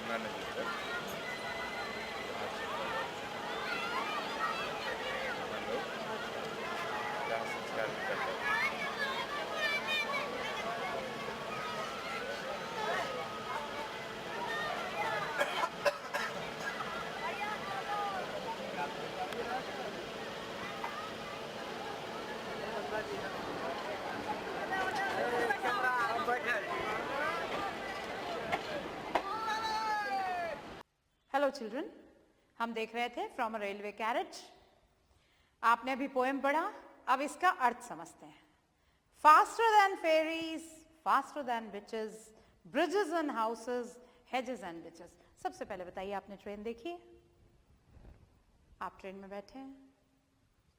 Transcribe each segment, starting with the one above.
गंगा नदी पर हम लोग दाह संस्कार भी करते हैं। हेलो चिल्ड्रन, हम देख रहे थे फ्रॉम अ रेलवे कैरेज। आपने अभी पोएम पढ़ा, अब इसका अर्थ समझते हैं। Faster than fairies, faster than witches, bridges and houses, hedges and ditches. सबसे पहले बताइए, आपने ट्रेन देखी है? आप ट्रेन में बैठे हैं?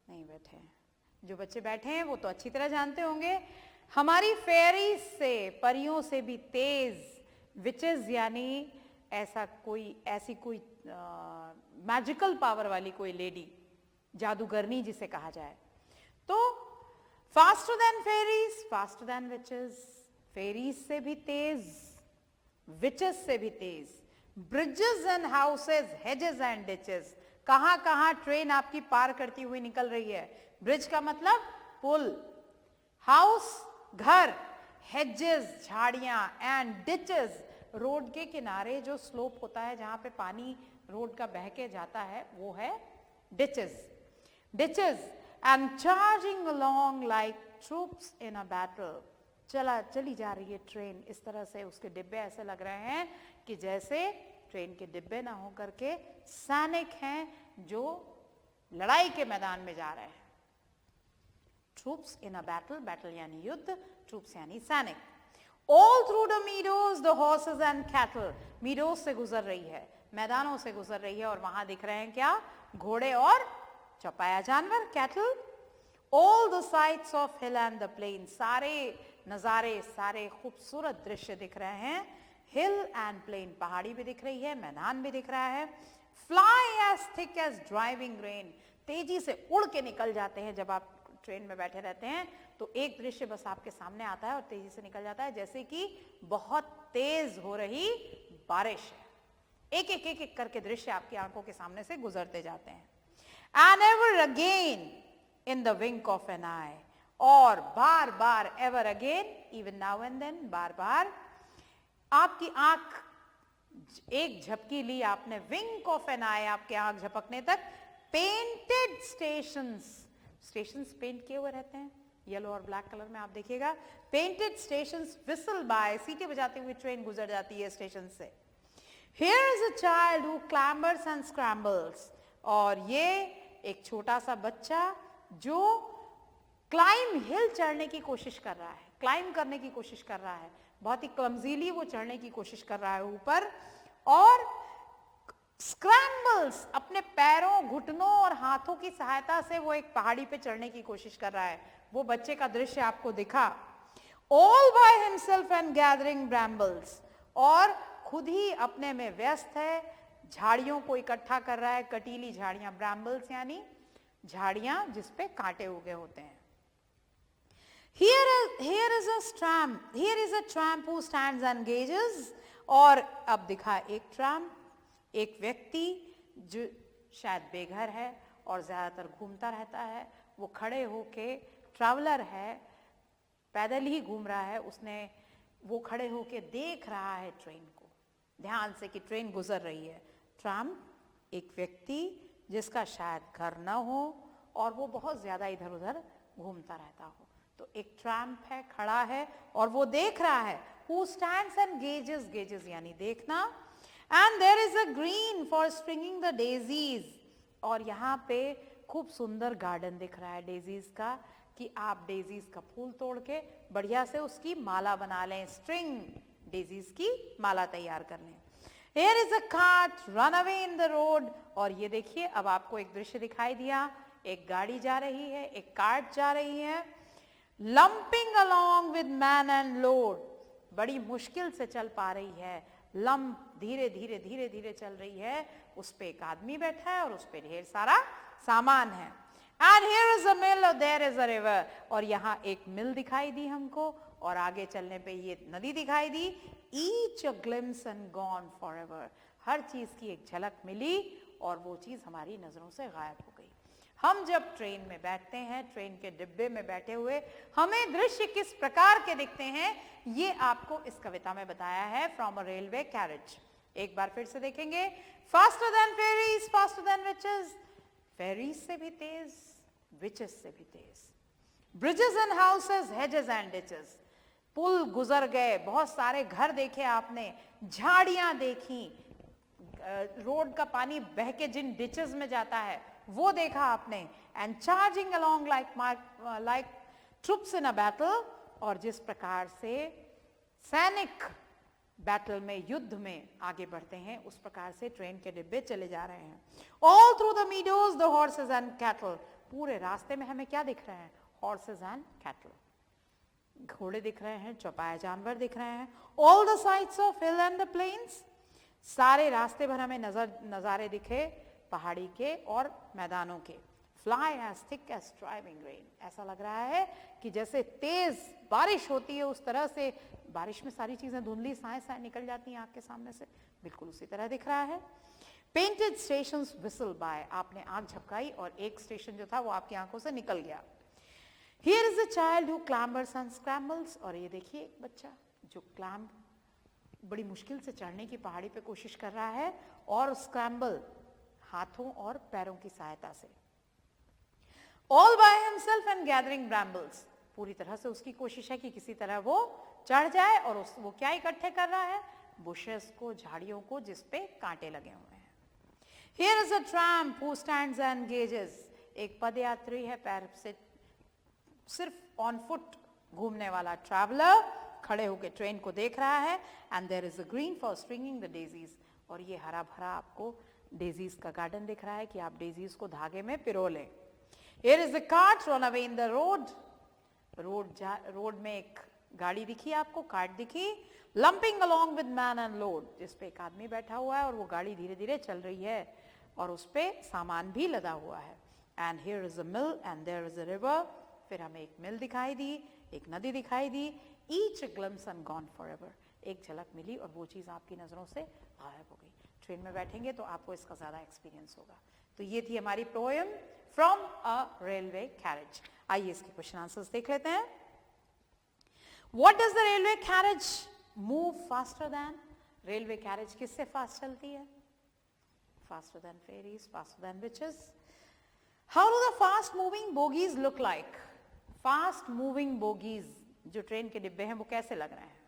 नहीं बैठे हैं। जो बच्चे बैठे हैं वो तो अच्छी तरह जानते होंगे, हमारी फेरीज से, परियों से भी तेज, विचेस यानी ऐसी कोई मैजिकल पावर वाली कोई लेडी, जादूगरनी जिसे कहा जाए। तो faster than fairies, faster than witches, fairies से भी तेज, विचेस से भी तेज, bridges and houses, hedges and ditches. कहां कहां ट्रेन आपकी पार करती हुई निकल रही है। ब्रिज का मतलब पुल, हाउस घर, हेजेस झाड़ियां, एंड डिचेस रोड के किनारे जो स्लोप होता है जहां पे पानी रोड का बह के जाता है वो है ditches. Ditches and charging along like troops in a battle. चली जा रही है ट्रेन इस तरह से, उसके डिब्बे ऐसे लग रहे हैं कि जैसे ट्रेन के डिब्बे ना होकर के सैनिक हैं जो लड़ाई के मैदान में जा रहे हैं। Troops in a battle, battle यानी युद्ध, ट्रूप्स यानी सैनिक। All through the meadows, the horses and cattle. meadows से गुजर रही है, मैदानों से गुजर रही है, और वहां दिख रहे हैं क्या? घोड़े और चौपाया जानवर, cattle. All the sights of hill and the plain. सारे नजारे, सारे खूबसूरत दृश्य दिख रहे हैं। हिल एंड प्लेन, पहाड़ी भी दिख रही है, मैदान भी दिख रहा है। Fly as thick as driving rain. तेजी से उड़ के निकल जाते हैं। जब आप ट्रेन में बैठे रहते हैं तो एक दृश्य बस आपके सामने आता है और तेजी से निकल जाता है, जैसे कि बहुत तेज हो रही बारिश है। एक एक एक एक करके दृश्य आपकी आंखों के सामने से गुजरते जाते हैं। And ever again in the wink of an eye, और बार बार, ever again, even now and then, बार बार। आपकी आंख एक झपकी ली आपने, विंक ऑफ एन आई, आपके आंख झपकने तक। पेंटेड स्टेशंस, स्टेशंस पेंट किए हुए रहते हैं, येलो और ब्लैक कलर में, आप देखिएगा। पेंटेड स्टेशंस विसल बाय, सीटी बजाती हुई ट्रेन गुजर जाती है स्टेशन से। Here is a child who clambers and scrambles, और ये एक छोटा सा बच्चा जो क्लाइम हिल चढ़ने की कोशिश कर रहा है, क्लाइम करने की कोशिश कर रहा है, बहुत ही क्लमजीली वो चढ़ने की कोशिश कर रहा है ऊपर। और स्क्रैम्बल्स, अपने पैरों, घुटनों और हाथों की सहायता से वो एक पहाड़ी पे चढ़ने की कोशिश कर रहा है। वो बच्चे का दृश्य आपको दिखा। All by himself and gathering brambles, और खुद ही अपने में व्यस्त है, झाड़ियों को इकट्ठा कर रहा है, कटीली झाड़ियां, ब्रैम्बल्स यानी झाड़ियां जिसपे कांटे उगे होते हैं। Here is a tramp who stands and gazes, और अब दिखा एक ट्रैम्प, एक व्यक्ति जो शायद बेघर है और ज्यादातर घूमता रहता है। वो खड़े होके, ट्रैवलर है, पैदल ही घूम रहा है, वो खड़े होके देख रहा है ट्रेन को ध्यान से कि ट्रेन गुजर रही है। ट्रैम्प, एक व्यक्ति जिसका शायद घर न हो और वो बहुत ज्यादा इधर उधर घूमता रहता हो। तो एक ट्रैम्प है, खड़ा है और वो देख रहा है। Who stands and gazes, gazes यानी देखना। And there is a green for stringing the daisies, और यहाँ पे खूब सुंदर गार्डन दिख रहा है डेजीज का, कि आप डेजीज का फूल तोड़ के बढ़िया से उसकी माला बना लें, स्ट्रिंग, डेजीज की माला तैयार कर लें। Here is a cart run away in the road, और ये देखिए अब आपको एक दृश्य दिखाई दिया, एक गाड़ी जा रही है, एक कार्ट जा रही है। Lumping along with man and load, बड़ी मुश्किल से चल पा रही है। लंप, धीरे धीरे धीरे धीरे चल रही है, उस पे एक आदमी बैठा है और उस पे ढेर सारा सामान है। And here is a mill, there is a river, और यहाँ एक मिल दिखाई दी हमको और आगे चलने पे ये नदी दिखाई दी। Each a glimpse and gone forever, हर चीज की एक झलक मिली और वो चीज हमारी नजरों से गायब हो गई। हम जब ट्रेन में बैठते हैं, ट्रेन के डिब्बे में बैठे हुए हमें दृश्य किस प्रकार के दिखते हैं, ये आपको इस कविता में बताया है फ्रॉम अ रेलवे कैरेज। एक बार फिर से देखेंगे, faster than fairies, faster than witches, fairies से भी तेज, विचेस से भी तेज, bridges and houses, hedges and ditches, पुल गुजर गए, बहुत सारे घर देखे आपने, झाड़ियां देखी, रोड का पानी बह के जिन डिचेस में जाता है वो देखा आपने, and charging along like troops in a battle, और जिस प्रकार से सैनिक बैटल में, युद्ध में आगे बढ़ते हैं, उस प्रकार से ट्रेन के डिब्बे चले जा रहे हैं। All through the meadows the horses and cattle, पूरे रास्ते में हमें क्या दिख रहे हैं, हॉर्सेस एंड कैटल, घोड़े दिख रहे हैं, चौपाया जानवर दिख रहे हैं। All the sides of hill and the plains, सारे रास्ते भर हमें नजारे दिखे पहाड़ी के और मैदानों के। Fly as thick as driving rain, ऐसा लग रहा है कि जैसे तेज बारिश होती है उस तरह से, बारिश में सारी चीजें धुंधली साए साए निकल जाती हैं आंख के सामने से, बिल्कुल उसी तरह दिख रहा है। पेंटेड स्टेशंस विसल बाय, आपने आंख झपकाई और एक स्टेशन जो था वो आपकी आंखों से निकल गया। Here is a child who clambers and scrambles, और ये देखिए एक बच्चा जो बड़ी मुश्किल से चढ़ने की पहाड़ी पे कोशिश कर रहा है, और स्क्रैम्बल हाथों और पैरों की सहायता से। All by himself and gathering brambles, पूरी तरह से उसकी कोशिश है कि किसी तरह वो चढ़ जाए, और वो क्या इकट्ठे कर रहा है, बुशेस को, झाड़ियों को जिसपे कांटे लगे हुए हैं। Here is a tramp who stands and gazes, एक पदयात्री है, पैर से सिर्फ ऑन फुट घूमने वाला ट्रैवलर खड़े होकर ट्रेन को देख रहा है। And there is a green for stringing the daisies, और ये हरा भरा आपको डेजीज का गार्डन दिख रहा है कि आप डेजीज को धागे में पिरो लें। Here is a cart run away in the road, road में एक गाड़ी दिखी आपको, कार्ट दिखी, lumping along with man and load, जिस पे एक आदमी बैठा हुआ है और वो गाड़ी धीरे धीरे चल रही है और उस पे सामान भी लदा हुआ है। And here is a mill and there is a river, फिर हमें एक मिल दिखाई दी, एक नदी दिखाई दी। Each glimpse and gone forever, एक झलक मिली और वो चीज आपकी नजरों से गायब हो गई। ट्रेन में बैठेंगे तो आपको इसका ज्यादा एक्सपीरियंस होगा। तो ये थी हमारी poem from a railway carriage. आइए इसके क्वेश्चन आंसर्स देख लेते हैं। What does the railway carriage move faster than, railway carriage किससे फास्ट चलती है, faster than fairies, faster than witches. How do the fast moving bogies look like, fast moving bogies जो train के डिब्बे हैं वो कैसे लग रहे हैं,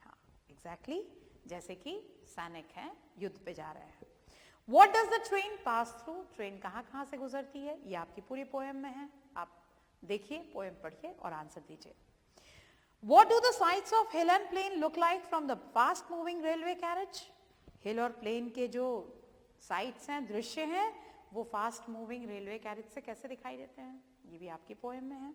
हाँ एग्जैक्टली जैसे कि सैनिक हैं, युद्ध पे जा रहे हैं। What does the train pass through, train कहाँ कहाँ से गुजरती है, ये आपकी पूरी पोएम में है, आप देखिए पोएम पढ़िए और आंसर दीजिए। What do the sides of hill and plain look like from the fast moving railway carriage, हिल और प्लेन के जो साइड्स हैं, दृश्य हैं, वो फास्ट मूविंग रेलवे कैरेज से कैसे दिखाई देते हैं, ये भी आपकी पोएम में है।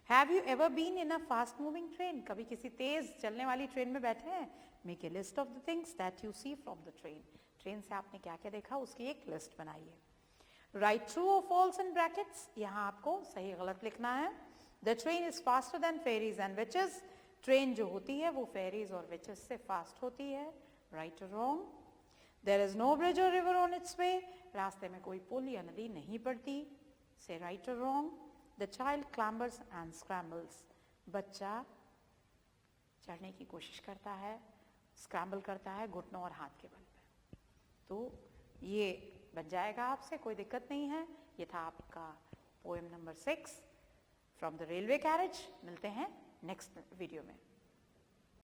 Have you ever been in a fast moving train, कभी किसी तेज चलने वाली ट्रेन में बैठे हैं। Make a list of the things that you see from the train, train से आपने क्या क्या देखा उसकी एक लिस्ट बनाइए। Write true or false in brackets, यहाँ आपको सही गलत लिखना है। The train is faster than ferries and witches, train जो होती है वो फेरीज और विचेस से फास्ट होती है। Right or wrong? There is no bridge or river on its way, रास्ते में कोई पुल या नदी नहीं पड़ती। Say right or wrong? The child clambers and scrambles, बच्चा चढ़ने की कोशिश करता है, स्क्रैम्बल करता है घुटनों और हाथ के बल पे। तो ये बन जाएगा आपसे, कोई दिक्कत नहीं है। ये था आपका poem number 6 from the railway carriage. मिलते हैं नेक्स्ट वीडियो में।